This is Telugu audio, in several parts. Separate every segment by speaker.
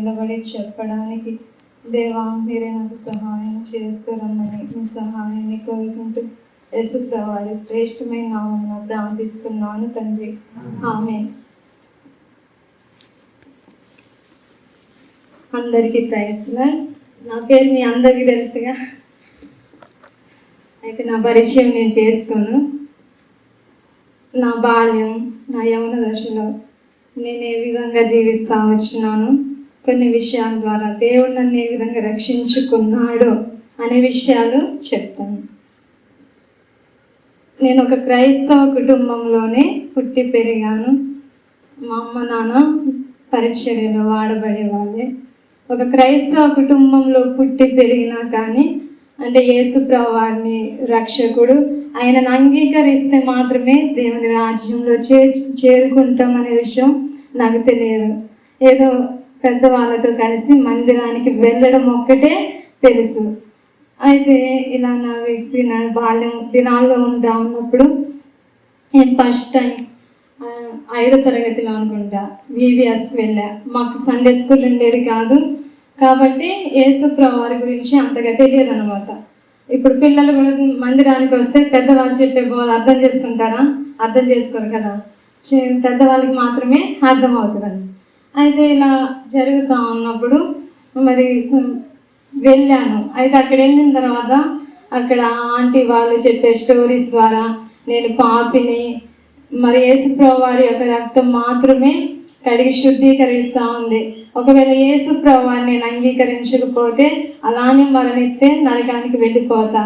Speaker 1: నిలబడి చెప్పడానికి దేవా మీరే నాకు సహాయం చేస్తారమ్మని మీ సహాయాన్ని కోరుకుంటూ యేసుప్రభు వారి శ్రేష్టమైన నామమున ప్రార్థిస్తున్నాను తండ్రి, ఆమేన్. అందరికీ ప్రైజ్ లార్డ్. నా పేరు మీ అందరికీ తెలుసుగా, అయితే నా పరిచయం నేను చేసుకోను. నా బాల్యం, నా యవ్వన దశలో నేను ఏ విధంగా జీవిస్తూ వచ్చినాను, కొన్ని విషయాల ద్వారా దేవుడు నన్ను ఏ విధంగా రక్షించుకున్నాడో అనే విషయాలు చెప్తాను. నేను ఒక క్రైస్తవ కుటుంబంలోనే పుట్టి పెరిగాను. మా అమ్మ నాన్న పరిచర్యలో వాడబడే వాళ్ళే. ఒక క్రైస్తవ కుటుంబంలో పుట్టి పెరిగినా కానీ అంటే యేసుప్రభు వారిని రక్షకుడు, ఆయనను అంగీకరిస్తే మాత్రమే దేవుని రాజ్యంలో చేరుకుంటామనే విషయం నాకు తెలియదు. ఏదో పెద్దవాళ్ళతో కలిసి మందిరానికి వెళ్ళడం ఒక్కటే తెలుసు. అయితే ఇలా నా వ్యక్తి నా బాల్యం దినాల్లో ఉంటా ఉన్నప్పుడు నేను ఫస్ట్ టైం 5వ తరగతిలో అనుకుంటా VVSకి వెళ్ళా. మాకు సండే స్కూల్ ఉండేది కాదు కాబట్టి యేసుప్రభు వారి గురించి అంతగా తెలియదు అనమాట. ఇప్పుడు పిల్లలు కూడా మందిరానికి వస్తే పెద్దవాళ్ళు చెప్పే బోధ అర్థం చేసుకుంటారా? అర్థం చేసుకోరు కదా, పెద్దవాళ్ళకి మాత్రమే అర్థమవుతుందండి. అయితే ఇలా జరుగుతూ ఉన్నప్పుడు మరి వెళ్ళాను. అయితే అక్కడ వెళ్ళిన తర్వాత అక్కడ ఆంటీ వాళ్ళు చెప్పే స్టోరీస్ ద్వారా నేను పాపిని, మరి యేసుప్రభు వారి యొక్క రక్తం మాత్రమే కడిగి శుద్ధీకరిస్తూ ఉంది. ఒకవేళ యేసుప్రభు వారిని నేను అంగీకరించకపోతే అలానే మరణిస్తే నరకానికి వెళ్ళిపోతా,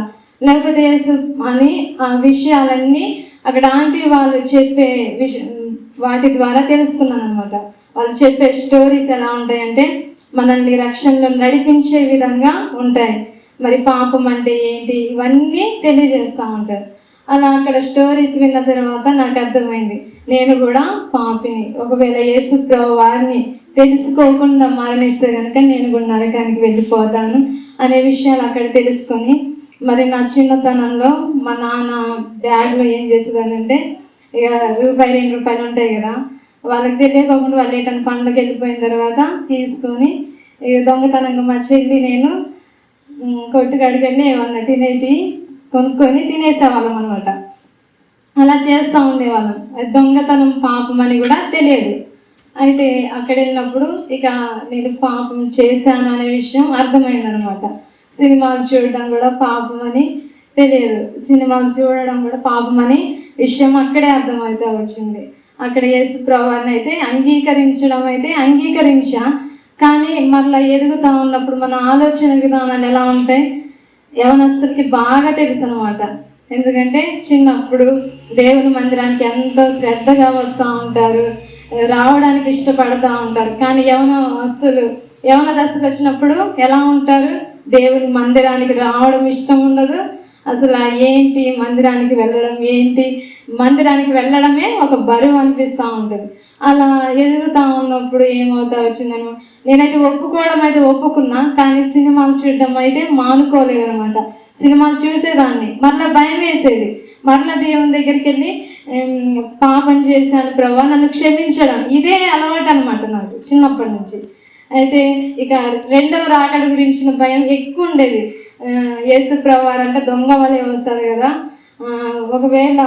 Speaker 1: లేకపోతే యేసు అని ఆ విషయాలన్నీ అక్కడ ఆంటీ వాళ్ళు చెప్పే వాటి ద్వారా తెలుసుకున్నాను అనమాట. వాళ్ళు చెప్పే స్టోరీస్ ఎలా ఉంటాయంటే మనల్ని రక్షణలో నడిపించే విధంగా ఉంటాయి. మరి పాపం అంటే ఏంటి ఇవన్నీ తెలియజేస్తూ ఉంటారు. అలా అక్కడ స్టోరీస్ విన్న తర్వాత నాకు అర్థమైంది నేను కూడా పాపిని. ఒకవేళ యేసుప్రభు వారిని తెలుసుకోకుండా మరణిస్తే కనుక నేను కూడా నరకానికి వెళ్ళిపోతాను అనే విషయాలు అక్కడ తెలుసుకొని, మరి నా చిన్నతనంలో మా నాన్న బ్యాగ్లో ఏం చేసేదానంటే ఇక రూపాయి 2 రూపాయలు ఉంటాయి కదా, వాళ్ళకి తెలియకోకుండా వాళ్ళు ఏటన్నా పండుగకి వెళ్ళిపోయిన తర్వాత తీసుకొని ఇక దొంగతనంగా మా చెల్లి నేను కొట్టుకాడికి వెళ్ళి ఏమన్నా తినేటి కొనుక్కొని తినేసేవాళ్ళం అనమాట. అలా చేస్తూ ఉండేవాళ్ళం. దొంగతనం పాపం అని కూడా తెలియదు. అయితే అక్కడ వెళ్ళినప్పుడు ఇక నేను పాపం చేశాను అనే విషయం అర్థమైందనమాట. సినిమాలు చూడడం కూడా పాపం అని తెలియదు, సినిమాలు చూడడం కూడా పాపం అని విషయం అక్కడే అర్థమవుతూ వచ్చింది. అక్కడ యేసుప్రభు వారిని అయితే అంగీకరించడం అయితే అంగీకరించా, కానీ మళ్ళీ ఎదుగుతూ ఉన్నప్పుడు మన ఆలోచన విధానాలు ఎలా ఉంటాయి యవనస్తులకి బాగా తెలుసు అనమాట. ఎందుకంటే చిన్నప్పుడు దేవుని మందిరానికి ఎంతో శ్రద్ధగా వస్తూ ఉంటారు, రావడానికి ఇష్టపడుతూ ఉంటారు. కానీ యవన దశకు వచ్చినప్పుడు ఎలా ఉంటారు? దేవుని మందిరానికి రావడం ఇష్టం ఉండదు. అసలు ఏంటి మందిరానికి వెళ్ళడం ఏంటి, మందిరానికి వెళ్ళడమే ఒక బరువు అనిపిస్తూ ఉంటుంది. అలా ఎదుగుతూ ఉన్నప్పుడు ఏమవుతా వచ్చిందనమాట, నేనైతే ఒప్పుకోవడం అయితే ఒప్పుకున్నా, కానీ సినిమాలు చూడడం అయితే మానుకోలేదు అనమాట. సినిమాలు చూసేదాన్ని, మరలా భయం వేసేది. మరలా దేవుని దగ్గరికి వెళ్ళి పాపం చేశాను ప్రభా నన్ను క్షమించడం, ఇదే అలవాటు అనమాట నాకు చిన్నప్పటి నుంచి. అయితే ఇక 2వ రాకడ గురించిన భయం ఎక్కువ ఉండేది. యేసుప్రభు వారంటే దొంగ వలె వస్తారు కదా, ఒకవేళ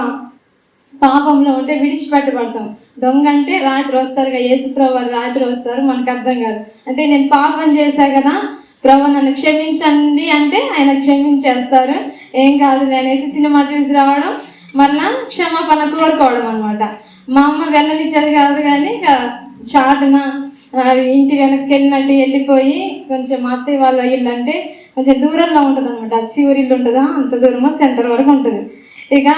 Speaker 1: పాపంలో ఉంటే విడిచిపెట్టబడతాం. దొంగ అంటే రాత్రి వస్తారు కదా, యేసుప్రభు వారు రాత్రి వస్తారు, మనకు అర్థం కాదు. అంటే నేను పాపం చేశా కదా ప్రభు నన్ను క్షమించండి అంటే ఆయన క్షమించేస్తారు, ఏం కాదు అనేసి సినిమా చూసి రావడం, మళ్ళా క్షమాపణ కోరుకోవడం అనమాట. మా అమ్మ వెళ్ళనిచ్చేది కాదు, కానీ ఇక చాటున ఇంటి వెనక్కి వెళ్ళినట్టు వెళ్ళిపోయి, కొంచెం మా అత్తయ్య వాళ్ళ ఇల్లు అంటే కొంచెం దూరంలో ఉంటుంది అనమాట. శివరిల్లు ఉంటుందా అంత దూరమో సెంటర్ వరకు ఉంటుంది. ఇక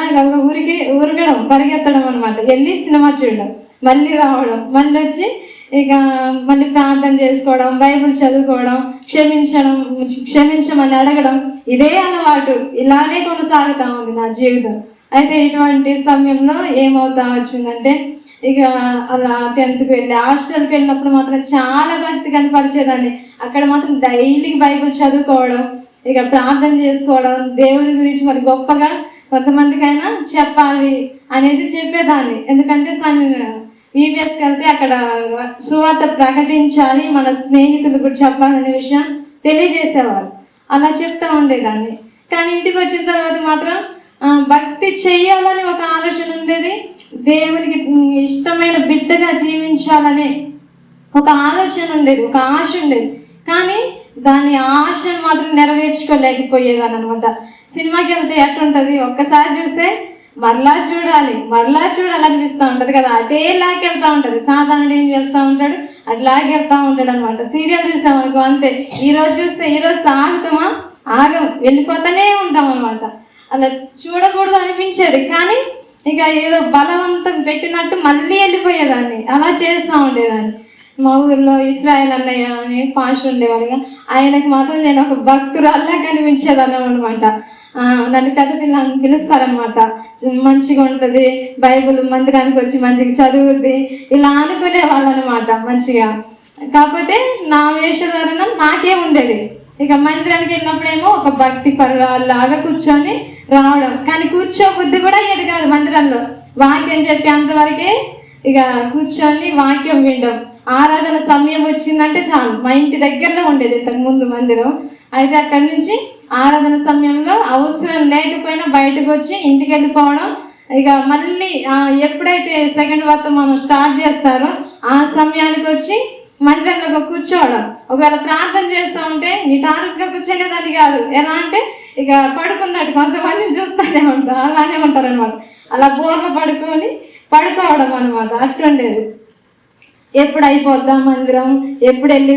Speaker 1: ఊరగడం పరిగెత్తడం అనమాట, వెళ్ళి సినిమా చూడడం, మళ్ళీ రావడం, మళ్ళీ వచ్చి ఇక మళ్ళీ ప్రార్థన చేసుకోవడం, బైబిల్ చదువుకోవడం, క్షమించమని అడగడం, ఇదే అలవాటు ఇలానే కొనసాగుతూ ఉంది నా జీవితం. అయితే ఇటువంటి సమయంలో ఏమవుతా వచ్చిందంటే ఇక అలా 10th వెళ్ళి హాస్టల్కి వెళ్ళినప్పుడు మాత్రం చాలా భక్తి కనపరిచేదాన్ని. అక్కడ మాత్రం డైలీ బైబిల్ చదువుకోవడం, ఇక ప్రార్థన చేసుకోవడం, దేవుని గురించి మరి గొప్పగా కొంతమందికైనా చెప్పాలి అనేసి చెప్పేదాన్ని. ఎందుకంటే ఈవీఎస్కి వెళ్తే అక్కడ సువార్త ప్రకటించాలి, మన స్నేహితులు కూడా చెప్పాలనే విషయం తెలియజేసేవారు. అలా చెప్తా ఉండేదాన్ని. కానీ ఇంటికి వచ్చిన తర్వాత మాత్రం భక్తి చెయ్యాలని ఒక ఆలోచన ఉండేది, దేవునికి ఇష్టమైన బిడ్డగా జీవించాలనే ఒక ఆలోచన ఉండేది, ఒక ఆశ ఉండేది. కానీ దాని ఆశను మాత్రం నెరవేర్చుకోలేకపోయేదాన్ని అనమాట. సినిమాకి వెళ్తే ఎట్లుంటుంది, ఒక్కసారి చూస్తే మరలా చూడాలి అనిపిస్తూ ఉంటుంది కదా, అటే లాకెళ్తా ఉంటుంది. సాధారణ ఏం చేస్తూ ఉంటాడు, అట్లాగే వెళ్తూ ఉంటాడు అనమాట. సీరియల్ చూసామనుకో అంతే, ఈరోజు చూస్తే ఈరోజు ఆగుతామా, వెళ్ళిపోతూనే ఉంటాం అనమాట. అలా చూడకూడదు అనిపించేది, కానీ ఇక ఏదో బలవంతం పెట్టినట్టు మళ్ళీ వెళ్ళిపోయేదాన్ని, అలా చేస్తూ ఉండేదాన్ని. మా ఊర్లో ఇస్రాయల్ అన్నయ్య అని పాస్టర్ ఉండేవారుగా, ఆయనకి మాత్రం నేను ఒక భక్తురాల్లా కనిపించేదాన్ని అనమాట. నన్ను పెద్ద పిల్లల్ని పిలుస్తారనమాట. మంచిగా ఉంటుంది, బైబిల్ మందిరానికి వచ్చి మంచిగా చదువుద్ది, ఇలా అనుకునే వాళ్ళు అనమాట మంచిగా. కాకపోతే నా వేషధారణం నాకే ఉండేది. ఇక మందిరానికి వెళ్ళినప్పుడేమో ఒక భక్తి పరులాగా కూర్చొని రావడం, కానీ కూర్చోబుద్ధి కూడా అయ్యేది కాదు. మందిరంలో వాక్యం చెప్పి అంతవరకే ఇక కూర్చొని వాక్యం వినడం. ఆరాధన సమయం వచ్చిందంటే చాలు, మా ఇంటి దగ్గరలో ఉండేది ఇంతకుముందు మందిరం. అయితే అక్కడి నుంచి ఆరాధన సమయంలో అవసరం లేకపోయినా బయటకు వచ్చి ఇంటికి వెళ్ళిపోవడం. ఇక మళ్ళీ ఎప్పుడైతే సెకండ్ వర్తమానం స్టార్ట్ చేస్తారో ఆ సమయానికి వచ్చి మందిరంలో కూర్చోవడం. ఒకవేళ ప్రార్థన చేస్తూ ఉంటే నిటారుగా కూర్చోనేదాన్ని కాదు, ఎలా అంటే ఇక పడుకున్నట్టు కొంతమందిని చూస్తూనే ఉంటారు, అలానే ఉంటారు అనమాట. అలా బోర్లు పడుకోవడం అనమాట. అట్లుండేది. ఎప్పుడు అయిపోద్దా మందిరం, ఎప్పుడు వెళ్ళి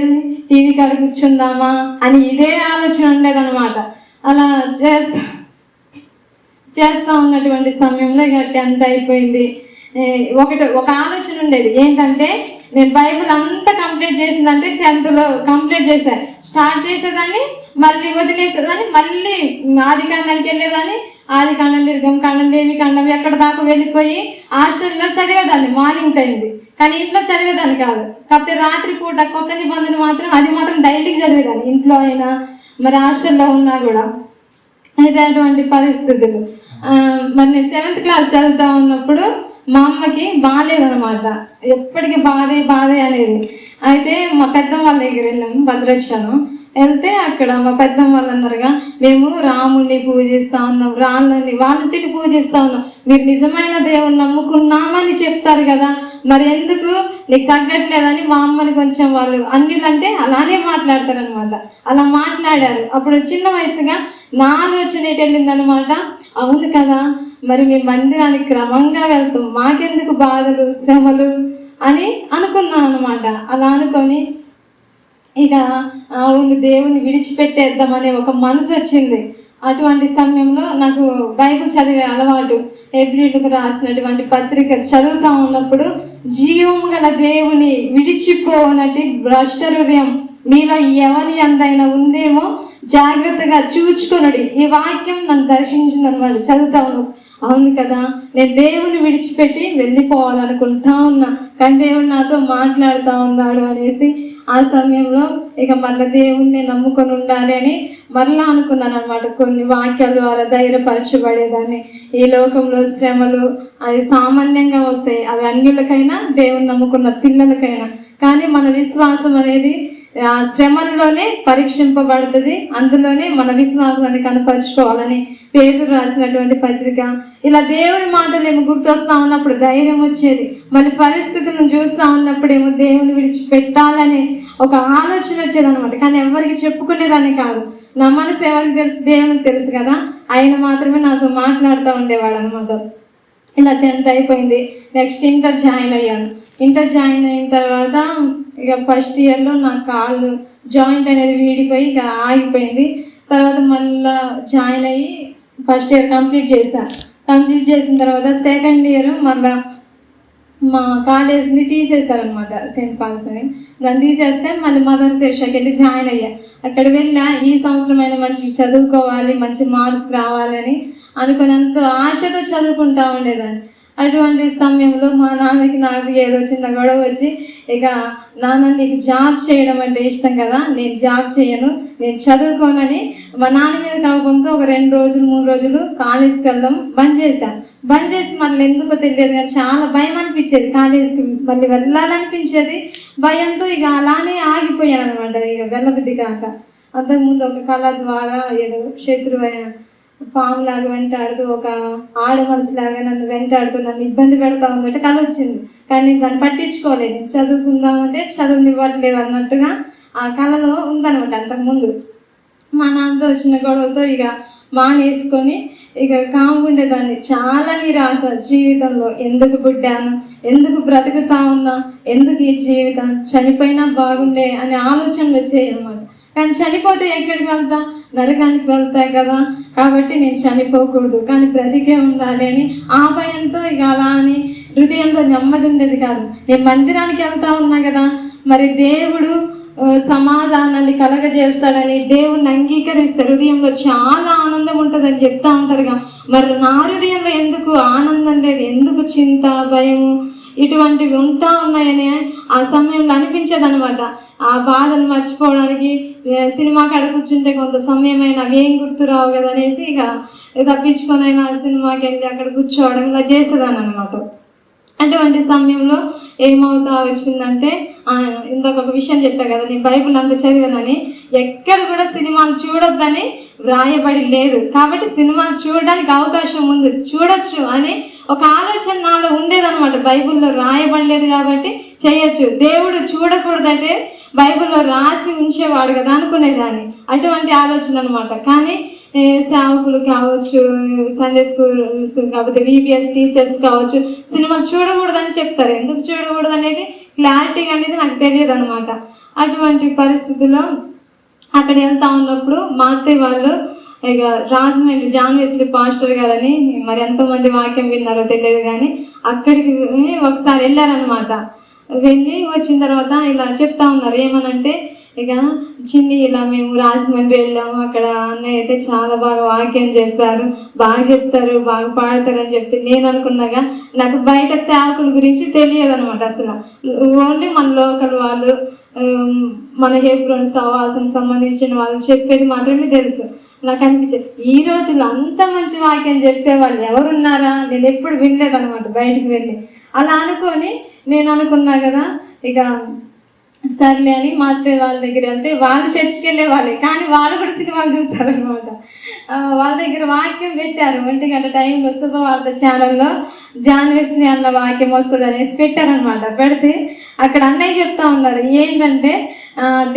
Speaker 1: టీవీ కాడ కూర్చుందామా అని ఇదే ఆలోచన ఉండేదన్నమాట. అలా చేస్తూ ఉన్నటువంటి సమయంలో ఇక 10th అయిపోయింది. ఒక ఆలోచన ఉండేది ఏంటంటే, నేను బైబిల్ అంతా కంప్లీట్ చేసిందంటే 10thలో కంప్లీట్ చేశాను, స్టార్ట్ చేసేదాన్ని, మళ్ళీ వదిలేసేదాన్ని, మళ్ళీ ఆది కాండానికి వెళ్ళేదాన్ని, ఆది కాండం, నిర్గమకాండం, లేవికాండం ఎక్కడ దాకా వెళ్ళిపోయి హాస్టల్లో చదివేదాన్ని మార్నింగ్ టైంది. కానీ ఇంట్లో చదివేదాన్ని కాదు. కాకపోతే రాత్రి పూట కొత్త నిబంధన అది మాత్రం డైలీకి చదివేదాన్ని, ఇంట్లో అయినా మరి హాస్టల్లో ఉన్నా కూడా. అయితే అటువంటి పరిస్థితులు. మరి నేను 7th క్లాస్ చదువుతా ఉన్నప్పుడు మా అమ్మకి బాగాలేదనమాట, ఎప్పటికీ బాధే అనేది. అయితే మా పెద్దమ్మ వాళ్ళ దగ్గర వెళ్ళాము, భద్రాచలం వెళ్తే అక్కడ మా పెద్దమ్మ వాళ్ళు అన్నారుగా, మేము రాముడిని పూజిస్తూ ఉన్నాం, వాళ్ళని పూజిస్తూ ఉన్నాం, మీరు నిజమైన దేవుని నమ్ముకున్నామని చెప్తారు కదా, మరి ఎందుకు నీకు తగ్గట్లేదని మా అమ్మని కొంచెం వాళ్ళు అన్నిలంటే అలానే మాట్లాడతారనమాట. అలా మాట్లాడారు. అప్పుడు చిన్న వయసుగా నా ఆలోచన ఎటు వెళ్ళిందనమాట, అవును కదా, మరి మేము మందిరానికి క్రమంగా వెళ్తాం, మాకెందుకు బాధలు శ్రమలు అని అనుకున్నాను అనమాట. అలా అనుకొని ఇక అవును దేవుని విడిచిపెట్టేద్దామనే ఒక మనసు వచ్చింది. అటువంటి సమయంలో నాకు బైబిల్ చదివే అలవాటు. హెబ్రీయులకు రాసినటువంటి పత్రికలు చదువుతూ ఉన్నప్పుడు, జీవము గల దేవుని విడిచిపోనట్టి భ్రష్ట హృదయం మీలో ఎవరి అందైనా ఉందేమో జాగ్రత్తగా చూచుకొనుడి. ఈ వాక్యం నన్ను దర్శించిందనమాట చదువుతా ఉన్నాను. అవును కదా, నేను దేవుని విడిచిపెట్టి వెళ్ళిపోవాలనుకుంటా ఉన్నా, కానీ దేవుడు నాతో మాట్లాడుతూ ఉన్నాడు అనేసి ఆ సమయంలో ఇక మళ్ళీ దేవుణ్ణి నమ్ముకొని ఉండాలి అని మరలా అనుకున్నాను అనమాట. కొన్ని వాక్యాల ద్వారా ధైర్యపరచబడేదాన్ని. ఈ లోకంలో శ్రమలు అది సామాన్యంగా వస్తాయి, అవి అన్యులకైనా దేవుని నమ్ముకున్న పిల్లలకైనా. కానీ మన విశ్వాసం అనేది ఆ శ్రమల్లోనే పరీక్షింపబడుతుంది, అందులోనే మన విశ్వాసాన్ని కనపరుచుకోవాలని పేతురు రాసినటువంటి పత్రిక. ఇలా దేవుని మాటలు ఏమో గుర్తొస్తా ఉన్నప్పుడు ధైర్యం వచ్చేది, మళ్ళీ పరిస్థితులను చూస్తూ ఉన్నప్పుడు ఏమో దేవుని విడిచిపెట్టాలని ఒక ఆలోచన వచ్చేది అనమాట. కానీ ఎవరికి చెప్పుకునేదాన్ని కాదు. నా మనసు ఎవరికి తెలుసు, దేవునికి తెలుసు కదా, ఆయన మాత్రమే నాతో మాట్లాడుతూ ఉండేవాడు అనమాట. ఇలా 10th అయిపోయింది. నెక్స్ట్ ఇంటర్ జాయిన్ అయ్యాను. ఇంటర్ జాయిన్ అయిన తర్వాత ఇక ఫస్ట్ ఇయర్లో నా కాళ్ళు జాయింట్ అనేది వీడిపోయి ఇక ఆగిపోయింది. తర్వాత మళ్ళీ జాయిన్ అయ్యి ఫస్ట్ ఇయర్ కంప్లీట్ చేశాను. కంప్లీట్ చేసిన తర్వాత సెకండ్ ఇయర్ మళ్ళీ మా కాలేజ్ని తీసేశారనమాట, సెయింట్ పాల్స్ అని. దాన్ని తీసేస్తే మళ్ళీ మదర్ తెరెసాకి వెళ్ళి జాయిన్ అయ్యా. అక్కడ వెళ్ళా, ఈ సంవత్సరం అయినా మంచిగా చదువుకోవాలి, మంచి మార్క్స్ రావాలని అనుకున్నంత ఆశతో చదువుకుంటా ఉండేదాన్ని. అటువంటి సమయంలో మా నాన్నకి నాకు ఏదో చిన్న గొడవ వచ్చి, ఇక నాన్న నీకు జాబ్ చేయడం అంటే ఇష్టం కదా, నేను జాబ్ చేయను, నేను చదువుకోనని మా నాన్న మీద కోపంతో ఒక 2 రోజులు 3 రోజులు కాలేజ్కి వెళ్ళడం బంద్ చేశాను. బంద్ చేసి మళ్ళీ ఎందుకో తెలియదు కానీ చాలా భయం అనిపించేది. కాలేజీకి మళ్ళీ వెళ్ళాలనిపించేది. భయంతో ఇక అలానే ఆగిపోయాను అనమాట. ఇక వెళ్ళబుద్ధి కాక అంతకుముందు ఒక కళ ద్వారా ఏదో శత్రువైన పాములాగా వెంటాడుతూ, ఒక ఆడ మనసులాగా నన్ను వెంటాడుతూ నన్ను ఇబ్బంది పెడతా ఉందంటే కళ వచ్చింది. కానీ దాన్ని పట్టించుకోలేదు. చదువుకుందామంటే చదువునివ్వట్లేదు అన్నట్టుగా ఆ కళలో ఉందనమాట. అంతకుముందు మా నాన్నతో వచ్చిన గొడవతో ఇక మానేసుకొని ఇక కాముండేదాన్ని. చాలా నిరాశ జీవితంలో. ఎందుకు పుట్టాను, ఎందుకు బ్రతుకుతా ఉన్నా, ఎందుకు ఈ జీవితం, చనిపోయినా బాగుండే అనే ఆలోచనలు వచ్చాయి అన్నమాట. కానీ చనిపోతే ఎక్కడికి వెళ్తాం, నరకానికి వెళ్తాయి కదా, కాబట్టి నేను చనిపోకూడదు, కానీ బ్రతికే ఉండాలి అని ఆ భయంతో ఇక అలా అని హృదయంలో నెమ్మది ఉండేది కాదు. నేను మందిరానికి వెళ్తా ఉన్నా కదా, మరి దేవుడు సమాధానాన్ని కలగజేస్తాడని, దేవుణ్ణి అంగీకరిస్తే హృదయంలో చాలా ఆనందం ఉంటుందని చెప్తా ఉంటారుగా. మరి నా హృదయంలో ఎందుకు ఆనందం లేదు, ఎందుకు చింత, భయం ఇటువంటివి ఉంటా ఉన్నాయని ఆ సమయంలో అనిపించేది అనమాట. ఆ బాధను మర్చిపోవడానికి సినిమా కాడ కూర్చుంటే కొంత సమయమైనా ఏం గుర్తు రావు కదా అనేసి ఇక తప్పించుకొనైనా సినిమాకి వెళ్ళి అక్కడ కూర్చోవడం ఇలా చేసేదాన్ని అనమాట. అటువంటి సమయంలో ఏమవుతా వచ్చిందంటే, ఇంకొక విషయం చెప్పా కదా, నేను బైబిల్ అంతా చదివానని, ఎక్కడ కూడా సినిమాలు చూడొద్దని వ్రాయబడి లేదు. కాబట్టి సినిమాలు చూడడానికి అవకాశం ఉంది, చూడొచ్చు అని ఒక ఆలోచన నాలో ఉండేదన్నమాట. బైబిల్లో రాయబడలేదు కాబట్టి చేయొచ్చు, దేవుడు చూడకూడదంటే బైబిల్లో రాసి ఉంచేవాడు కదా అనుకునేదాన్ని. అటువంటి ఆలోచన అనమాట. కానీ సేవకులు కావచ్చు, సండే స్కూల్స్ కాకపోతే VBS టీచర్స్ కావచ్చు, సినిమాలు చూడకూడదని చెప్తారు. ఎందుకు చూడకూడదు అనేది క్లారిటీ అనేది నాకు తెలియదు అనమాట. అటువంటి పరిస్థితుల్లో అక్కడ వెళ్తా ఉన్నప్పుడు మా అత్తయ్య వాళ్ళు ఇక రాజమండ్రి జాన్ వెస్లీ పాస్టర్ గారని, మరి ఎంతోమంది వాక్యం విన్నారో తెలియదు కానీ అక్కడికి ఒకసారి వెళ్ళారనమాట. వెళ్ళి వచ్చిన తర్వాత ఇలా చెప్తా ఉన్నారు. ఏమనంటే, ఇక చిన్ని ఇలా మేము రాజమండ్రి వెళ్ళాము, అక్కడ అన్నయ్య అయితే చాలా బాగా వాక్యం చెప్పారు, బాగా చెప్తారు, బాగా పాడతారు అని చెప్తే నేను అనుకున్నాగా, నాకు బయట సేవకుల గురించి తెలియదు అనమాట. అసలు ఓన్లీ మన లోకల్ వాళ్ళు, మన హెబ్రోన్ సహవాసం సంబంధించిన వాళ్ళు చెప్పేది మాత్రమే తెలుసు. నాకు అనిపించేది ఈ రోజుల్లో అంత మంచి వాక్యం చెప్పే వాళ్ళు ఎవరున్నారా, నేను ఎప్పుడు వినలేదనమాట బయటికి వెళ్ళి. అలా అనుకొని నేను అనుకున్నా కదా, ఇక సర్లే అని మా అత్తయ్య వాళ్ళ దగ్గర వెళ్తే, వాళ్ళు చర్చికి వెళ్ళే వాళ్ళే కానీ వాళ్ళు కూడా సినిమాలు చూస్తారనమాట. వాళ్ళ దగ్గర వాక్యం పెట్టారు. 1 గంట టైంలో శుభవార్త ఛానల్లో జాన్ వెస్లీ అన్న వాక్యం వస్తుంది అనేసి పెట్టారనమాట. పెడితే అక్కడ అన్నయ్య చెప్తా ఉన్నారు ఏంటంటే,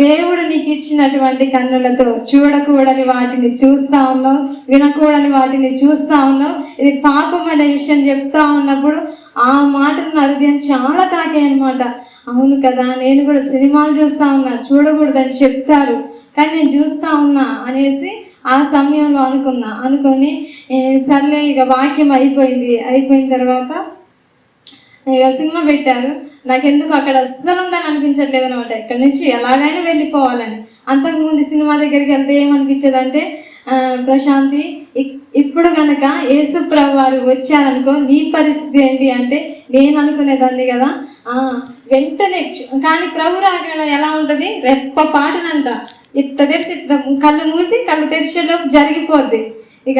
Speaker 1: దేవుడు నీకు ఇచ్చినటువంటి కన్నులతో చూడకూడని వాటిని చూస్తూ ఉన్నావు, వినకూడని వాటిని చూస్తూ ఉన్నావు, ఇది పాపం అనే విషయం చెప్తా ఉన్నప్పుడు ఆ మాటలు నా హృదయం చాలా తాకాయి అనమాట. అవును కదా, నేను కూడా సినిమాలు చూస్తూ ఉన్నా, చూడకూడదని చెప్తారు కానీ నేను చూస్తూ ఉన్నా అనేసి ఆ సమయంలో అనుకొని సర్లే ఇక వాక్యం అయిపోయిన తర్వాత ఇక సినిమా పెట్టారు. నాకెందుకు అక్కడ అస్సలు ఉందని అనిపించట్లేదు అనమాట. ఇక్కడ నుంచి ఎలాగైనా వెళ్ళిపోవాలని. అంతకుముందు సినిమా దగ్గరికి వెళ్తే ఏమనిపించేది అంటే, ప్రశాంతి ఇప్పుడు కనుక యేసుప్రభు వారు వచ్చారనుకో నీ పరిస్థితి ఏంటి అంటే నేను అనుకునేదాన్ని కదా, వెంటనే. కానీ ప్రభు రాకడం ఎలా ఉంటుంది, రెప్ప పాటనంట ఇట్ట తెరిచి కళ్ళు మూసి కళ్ళు తెరిచేలోపు జరిగిపోద్ది. ఇక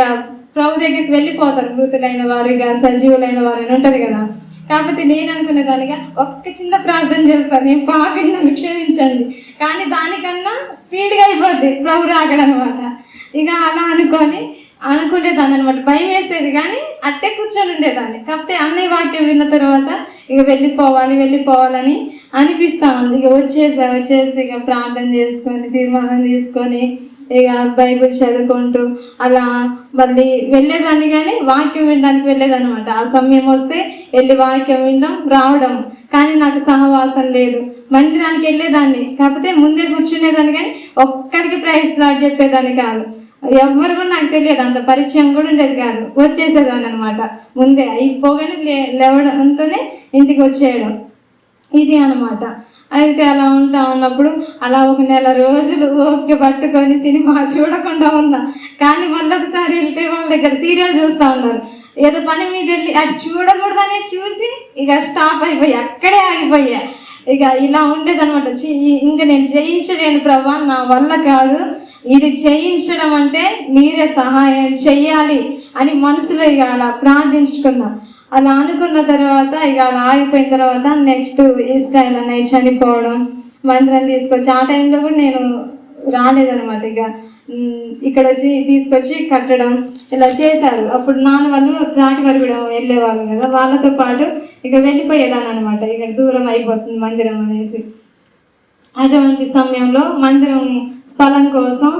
Speaker 1: ప్రభు దగ్గరికి వెళ్ళిపోతారు మృతులైన వారు, ఇక సజీవులైన వారు అని ఉంటుంది కదా. కాబట్టి నేను అనుకునేదానిగా ఒక్క చిన్న ప్రార్థన చేస్తాను, నేను పాపిని నన్ను క్షమించండి, కానీ దానికన్నా స్పీడ్గా అయిపోద్ది ప్రభు రాకడం అనమాట. ఇక అలా అనుకునేదాన్ని అనమాట. భయం వేసేది కానీ అట్టే కూర్చొని ఉండేదాన్ని. కాకపోతే అన్నయ్య వాక్యం విన్న తర్వాత ఇక వెళ్ళిపోవాలని అనిపిస్తా ఉంది. ఇక వచ్చేసి ఇక ప్రార్థన చేసుకొని తీర్మానం తీసుకొని ఇక బైబిల్ చదువుకుంటూ అలా మళ్ళీ వెళ్ళేదాన్ని. కానీ వాక్యం వినడానికి వెళ్ళేదన్నమాట. ఆ సమయం వస్తే వెళ్ళి వాక్యం వినడం రావడం, కానీ నాకు సహవాసం లేదు. మందిరానికి వెళ్ళేదాన్ని, కాకపోతే ముందే కూర్చునేదాన్ని, కానీ ఒక్కరికి ప్రైజ్ లాడ్ చెప్పేదాన్ని కాదు. ఎవరు కూడా నాకు తెలియదు, అంత పరిచయం కూడా ఉండేది కాదు. వచ్చేసేదాన్ని అనమాట. ముందే అయిపోగానే లేవడంతోనే ఇంటికి వచ్చేయడం, ఇది అనమాట. అయితే అలా ఉన్నప్పుడు అలా 1 నెల రోజులు ఓపిక పట్టుకొని సినిమా చూడకుండా ఉన్నా. కానీ మళ్ళీ ఒకసారి వెళ్తే వాళ్ళ దగ్గర సీరియల్ చూస్తూ ఉన్నారు. ఏదో పని మీద వెళ్ళి అది చూడకూడదనే చూసి ఇక స్టాప్ అయిపోయా, అక్కడే ఆగిపోయా. ఇక ఇలా ఉండేదనమాట. ఇంకా నేను జయించలేను ప్రభా, నా వల్ల కాదు, ఇది చేయించడం అంటే మీరే సహాయం చెయ్యాలి అని మనసులో ఇక అలా ప్రార్థించుకున్నా. అలా అనుకున్న తర్వాత ఇక అలా ఆగిపోయిన తర్వాత నెక్స్ట్ ఇస్రాయల్ అన్నయ్య చనిపోవడం, మందిరం తీసుకొచ్చి ఆ టైంలో కూడా నేను రాలేదనమాట. ఇక ఇక్కడ వచ్చి తీసుకొచ్చి కట్టడం ఇలా చేశారు. అప్పుడు నాన్న వాళ్ళు త్రాటి వరకు వెళ్ళేవాళ్ళు కదా, వాళ్ళతో పాటు ఇక వెళ్ళిపోయేదాన్ని అనమాట. ఇక్కడ దూరం అయిపోతుంది మందిరం అనేసి. అటువంటి సమయంలో మందిరం స్థలం కోసం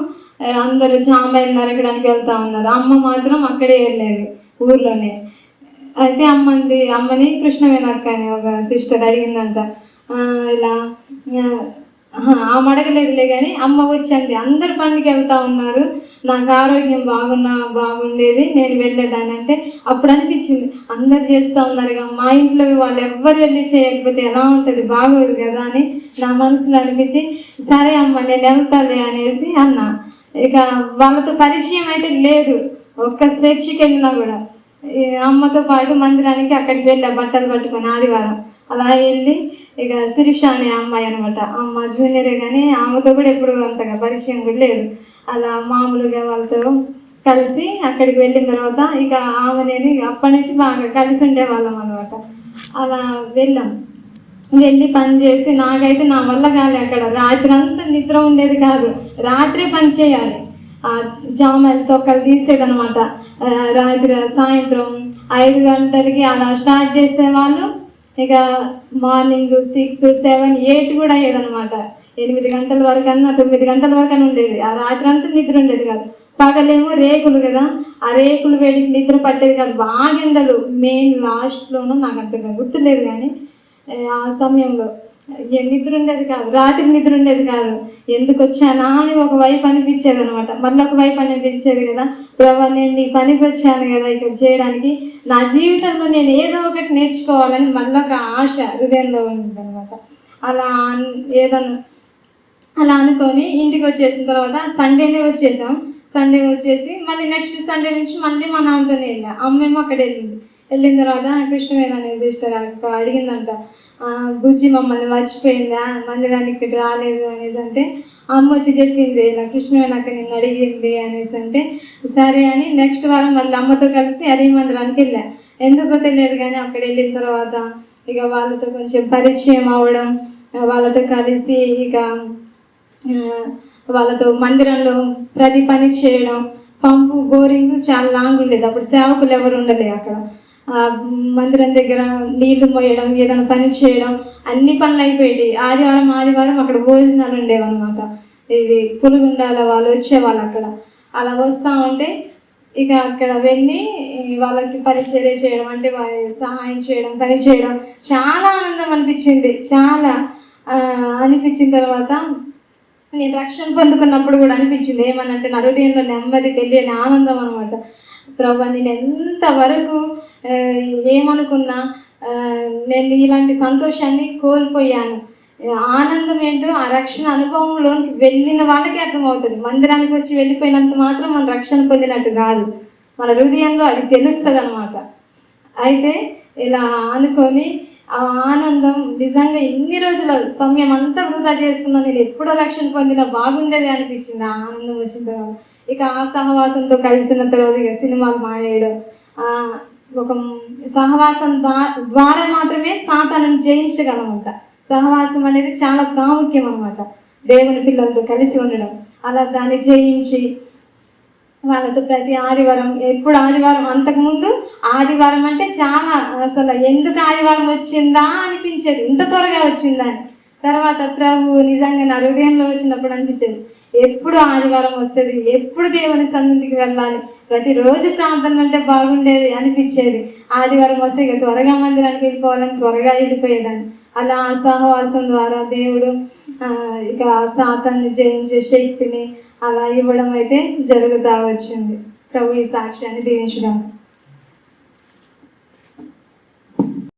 Speaker 1: అందరూ జామాయిలు నరకడానికి వెళ్తా ఉన్నారు. అమ్మ మాత్రం అక్కడే వెళ్ళేది ఊర్లోనే. అయితే అమ్మని కృష్ణవేణక్క అని ఒక సిస్టర్ అడిగిందంట, ఇలా ఆమె అడగలేదులే కానీ అమ్మ వచ్చింది, అందరు పనికి వెళ్తా ఉన్నారు, నాకు ఆరోగ్యం బాగుండేది, నేను వెళ్ళేదాన్ని. అంటే అప్పుడు అనిపించింది అందరు చేస్తూ ఉన్నారు, మా ఇంట్లో వాళ్ళు ఎవ్వరు వెళ్ళి చేయకపోతే ఎలా ఉంటుంది, బాగోదు కదా అని నా మనసులో అనిపించి సరే అమ్మ నేను వెళ్తాలే అనేసి అన్నా. ఇక వాళ్ళతో పరిచయం అయితే లేదు, ఒక్క చర్చికి వెళ్ళినా కూడా అమ్మతో పాటు మందిరానికి అక్కడికి వెళ్ళా బట్టలు పట్టుకొని ఆదివారం. అలా వెళ్ళి ఇక శిరీష అనే అమ్మాయి అనమాట, అమ్మ జూనియరే కానీ ఆమెతో కూడా ఎప్పుడు అంతగా పరిచయం కూడా లేదు. అలా మామూలుగా వాళ్ళతో కలిసి అక్కడికి వెళ్ళిన తర్వాత ఇక ఆమె నేను అప్పటి నుంచి బాగా కలిసి ఉండేవాళ్ళం అనమాట. అలా వెళ్ళి పని చేసి నాకైతే నా వల్ల కాలే. అక్కడ రాత్రి అంతా నిద్ర ఉండేది కాదు, రాత్రి పని చేయాలి. జామాయిలు తొక్కలు తీసేదనమాట. రాత్రి సాయంత్రం 5 గంటలకి అలా స్టార్ట్ చేసేవాళ్ళు. ఇక మార్నింగ్ 6, 7, 8 కూడా అయ్యేదనమాట. 8 గంటల వరకు అన్నా 9 గంటల వరకు అని ఉండేది. ఆ రాత్రి అంతా నిద్ర ఉండేది కాదు. పగలేమో రేకులు కదా, ఆ రేకులు వేడికి నిద్ర పట్టేది కాదు. బాగా ఎండలు, మెయిన్ లాస్ట్లోనూ నాకు అంతగా గుర్తులేదు కానీ ఆ సమయంలో నిద్ర ఉండేది కాదు, రాత్రి నిద్ర ఉండేది కాదు. ఎందుకు వచ్చానా అని ఒకవైపు అనిపించేది అనమాట. మళ్ళీ ఒకవైపు అనిపించేది కదా, ప్రభా నేను నీ పనికి వచ్చాను కదా ఇక్కడ చేయడానికి, నా జీవితంలో నేను ఏదో ఒకటి నేర్చుకోవాలని మళ్ళీ ఒక ఆశ హృదయంలో ఉంది అనమాట. అలా అనుకొని ఇంటికి వచ్చేసిన తర్వాత సండేనే వచ్చేసాం. సండే వచ్చేసి మళ్ళీ నెక్స్ట్ సండే నుంచి మళ్ళీ మా నాన్నతోనే వెళ్ళా. అమ్మేమో అక్కడ వెళ్ళిన తర్వాత కృష్ణవేణి అనే సిస్టర్ అక్క అడిగిందంట, బుజ్జి మమ్మల్ని మర్చిపోయిందా, మందిరానికి ఇక్కడ రాలేదు అనేసి. అంటే అమ్మ వచ్చి చెప్పింది ఇలా కృష్ణవేణి అక్క నిన్ను అడిగింది అనేసి. అంటే సరే అని నెక్స్ట్ వారం మళ్ళీ అమ్మతో కలిసి అదే మందిరానికి వెళ్ళా. ఎందుకో తెలియదు కానీ అక్కడ వెళ్ళిన తర్వాత ఇక వాళ్ళతో కొంచెం పరిచయం అవ్వడం, వాళ్ళతో కలిసి ఇక వాళ్ళతో మందిరంలో ప్రతి పని చేయడం. పంపు బోరింగ్ చాలా లాంగ్ ఉండేది, అప్పుడు సేవకులు ఎవరు ఉండలే అక్కడ. మందిరం దగ్గర నీళ్లు మోయడం, ఏదైనా పని చేయడం, అన్ని పనులు అయిపోయాయి. ఆదివారం అక్కడ భోజనాలు ఉండేవన్నమాట. ఇవి పులుగుండాల వాళ్ళు వచ్చేవాళ్ళు అక్కడ. అలా వస్తూ ఉంటే ఇక అక్కడ వెళ్ళి వాళ్ళకి పరిచర్య చేయడం, అంటే సహాయం చేయడం, పని చేయడం చాలా ఆనందం అనిపించింది. చాలా అనిపించిన తర్వాత నేను రక్షణ పొందుకున్నప్పుడు కూడా అనిపించింది ఏమనంటే నా హృదయంలో నెమ్మది, తెలియని ఆనందం అనమాట. ప్రభా నేను ఎంతవరకు ఏమనుకున్నా నేను ఇలాంటి సంతోషాన్ని కోల్పోయాను. ఆనందం ఏంటో ఆ రక్షణ అనుభవంలోకి వెళ్ళిన వాళ్ళకి అర్థమవుతుంది. మందిరానికి వచ్చి వెళ్ళిపోయినంత మాత్రం మనం రక్షణ పొందినట్టు కాదు, మన హృదయంలో అది తెలుస్తుంది అనమాట. అయితే ఇలా అనుకొని ఆ ఆనందం నిజంగా ఇన్ని రోజుల సమయం అంతా వృధా చేసుకున్నా, నేను ఎప్పుడో రక్షణ పొందినా బాగుండేది అనిపించింది ఆ ఆనందం వచ్చిన తర్వాత. ఇక ఆ సహవాసంతో కలిసిన తర్వాత ఇక సినిమాలు మానేయడం, ఒక సహవాసం ద్వారా మాత్రమే సాతానుని జయించగలమంట. సహవాసం అనేది చాలా ప్రాముఖ్యం అనమాట, దేవుని పిల్లలతో కలిసి ఉండడం. అలా దాన్ని జయించి వాళ్ళతో ప్రతి ఆదివారం, ఎప్పుడు ఆదివారం, అంతకుముందు ఆదివారం అంటే చాలా అసలు ఎందుకు ఆదివారం వచ్చిందా అనిపించేది, ఇంత త్వరగా వచ్చిందా అని. తర్వాత ప్రభు నిజంగా నా హృదయంలో వచ్చినప్పుడు అనిపించేది ఎప్పుడు ఆదివారం వస్తుంది, ఎప్పుడు దేవుని సన్నిధికి వెళ్ళాలి, ప్రతిరోజు ప్రార్థన అంటే బాగుండేది అనిపించేది. ఆదివారం వస్తే ఇక త్వరగా మందిరానికి వెళ్ళిపోవాలని త్వరగా వెళ్ళిపోయేదాన్ని. అలా ఆ సహవాసం ద్వారా దేవుడు ఇక సాతాన్ని జయించే శక్తిని అలా ఇవ్వడం అయితే జరుగుతూ వచ్చింది. ప్రభు ఈ సాక్ష్యాన్ని దీవించడం.